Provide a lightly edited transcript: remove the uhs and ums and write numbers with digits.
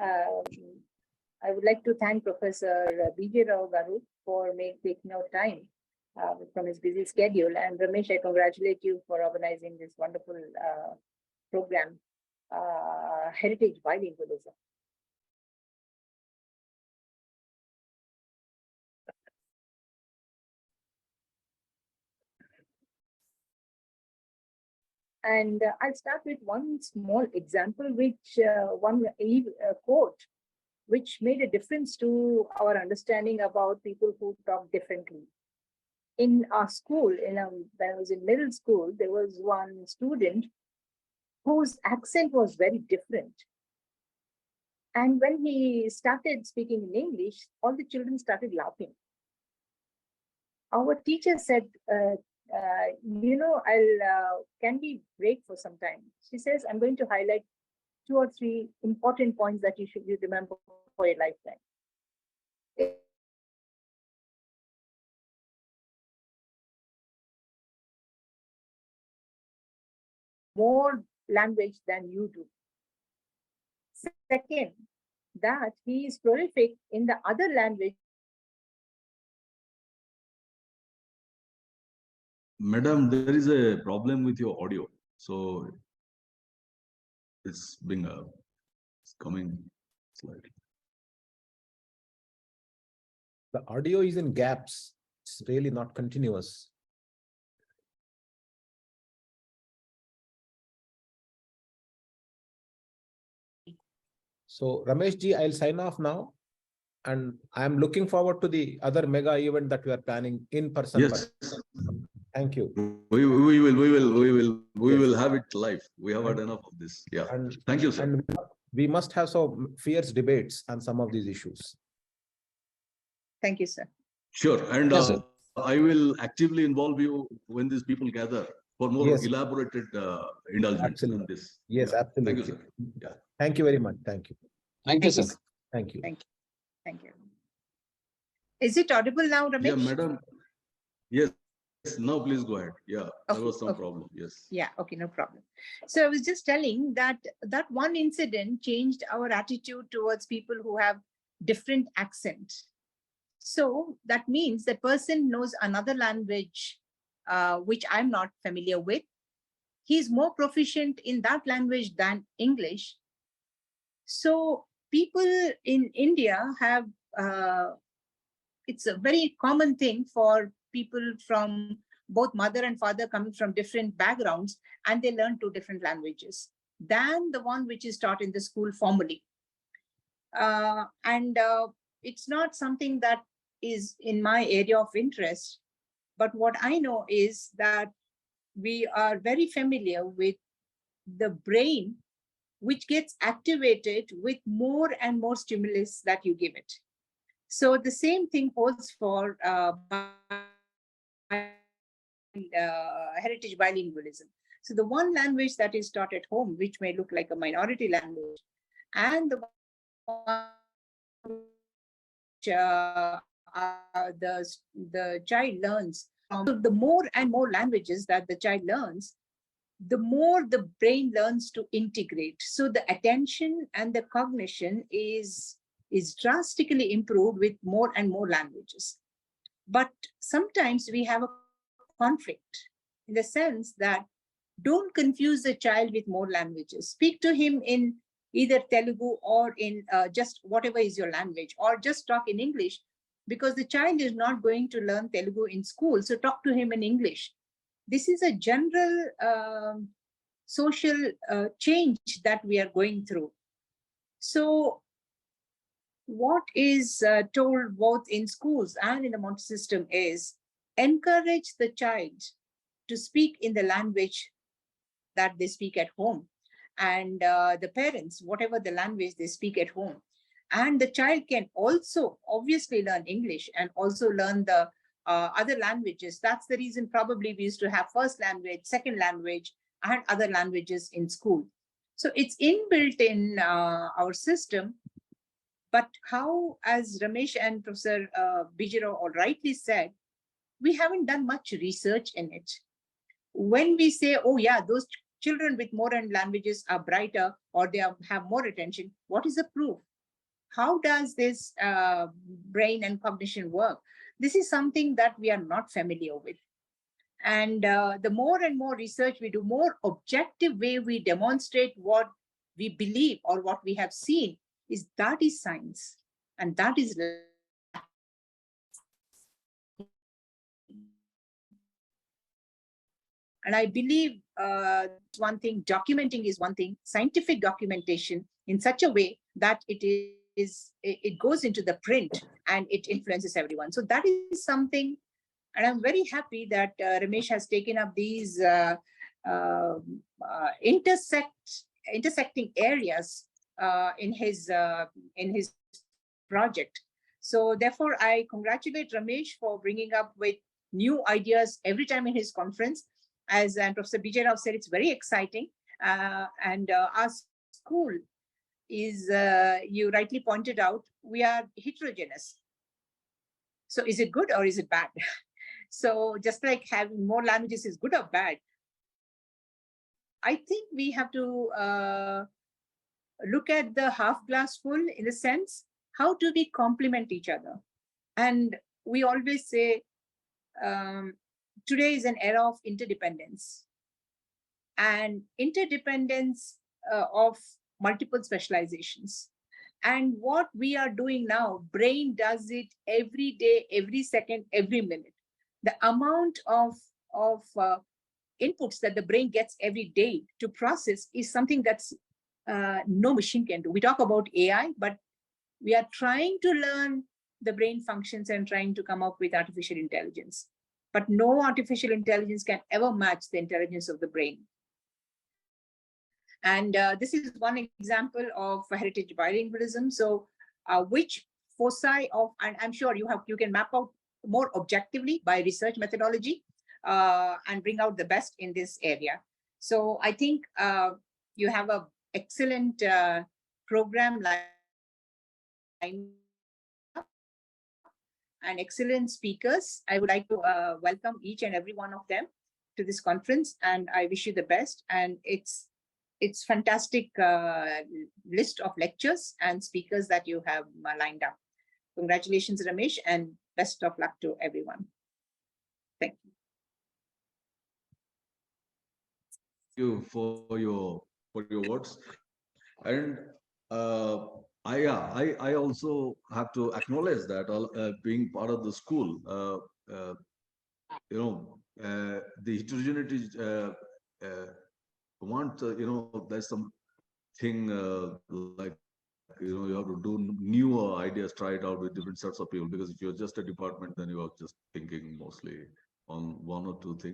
Um, I would like to thank Professor B.J. Rao Garu for taking out time from his busy schedule. And Ramesh, I congratulate you for organizing this wonderful program, Heritage Bilingualism. And I'll start with one small example, which one quote, which made a difference to our understanding about people who talk differently. In our school, when I was in middle school, there was one student whose accent was very different. And when he started speaking in English, all the children started laughing. Our teacher said, can we break for some time? She says, I'm going to highlight 2 or 3 important points that you should remember for your lifetime. More language than you do. Second, that he is prolific in the other language. Madam, there is a problem with your audio. So it's coming slightly. The audio is in gaps. It's really not continuous. So Ramesh ji, I'll sign off now. And I'm looking forward to the other mega event that we are planning in person. Yes. Thank you. We will have it live. We have had enough of this. Yeah. And thank you, sir. And we must have some fierce debates on some of these issues. Thank you, sir. Sure. And yes, I will actively involve you when these people gather for more elaborated indulgence in this. Yes, yeah. absolutely. Thank you, sir. Yeah. Thank you very much. Thank you. Thank you, sir. Thank you. Thank you. Thank you. Is it audible now, Ramesh? Yeah, madam. Yes. Now, please go ahead. Yeah, there was some problem. Yes. Yeah, okay, no problem. So I was just telling that one incident changed our attitude towards people who have different accents. So that means the person knows another language, which I'm not familiar with. He's more proficient in that language than English. So people in India have, it's a very common thing for people from both mother and father coming from different backgrounds, and they learn 2 different languages than the one which is taught in the school formally. It's not something that is in my area of interest, but what I know is that we are very familiar with the brain, which gets activated with more and more stimulus that you give it. So the same thing holds for heritage bilingualism. So the one language that is taught at home, which may look like a minority language, and the one the child learns, the more and more languages that the child learns, the more the brain learns to integrate. So the attention and the cognition is drastically improved with more and more languages. But sometimes we have a conflict in the sense that don't confuse the child with more languages. Speak to him in either Telugu or in just whatever is your language, or just talk in English, because the child is not going to learn Telugu in school. So talk to him in English. This is a general social change that we are going through. So what is told both in schools and in the Montessori system is encourage the child to speak in the language that they speak at home, and the parents, whatever the language they speak at home. And the child can also obviously learn English and also learn the other languages. That's the reason probably we used to have first language, second language, and other languages in school. So it's inbuilt in our system. But how, as Ramesh and Professor Bijiro all rightly said, we haven't done much research in it. When we say, oh yeah, those children with more languages are brighter or they have more attention. What is the proof? How does this brain and cognition work? This is something that we are not familiar with. And the more and more research we do, more objective way we demonstrate what we believe or what we have seen, that is science. And that is and I believe one thing, documenting is one thing, scientific documentation in such a way that it goes into the print and it influences everyone. So that is something, and I'm very happy that Ramesh has taken up these intersecting areas in his project. So therefore, I congratulate Ramesh for bringing up with new ideas every time in his conference. As Professor B.J. Rao said, it's very exciting. And our school is, you rightly pointed out, we are heterogeneous. So is it good or is it bad? So just like having more languages is good or bad, I think we have to look at the half glass full in the sense, how do we complement each other? And we always say, today is an era of interdependence, and interdependence of multiple specializations. And what we are doing now, brain does it every day, every second, every minute. The amount of inputs that the brain gets every day to process is something that's no machine can do. We talk about AI, but we are trying to learn the brain functions and trying to come up with artificial intelligence. But no artificial intelligence can ever match the intelligence of the brain. And this is one example of heritage bilingualism. So which foci of, and I'm sure you can map out more objectively by research methodology and bring out the best in this area. So I think you have an excellent program lined up and excellent speakers. I would like to welcome each and every one of them to this conference, and I wish you the best. And it's fantastic list of lectures and speakers that you have lined up. Congratulations, Ramesh, and best of luck to everyone. Thank you. Thank you for your words. And I also have to acknowledge that being part of the school, the heterogeneity there's something like you have to do newer ideas, try it out with different sets of people, because if you're just a department, then you are just thinking mostly on one or two things.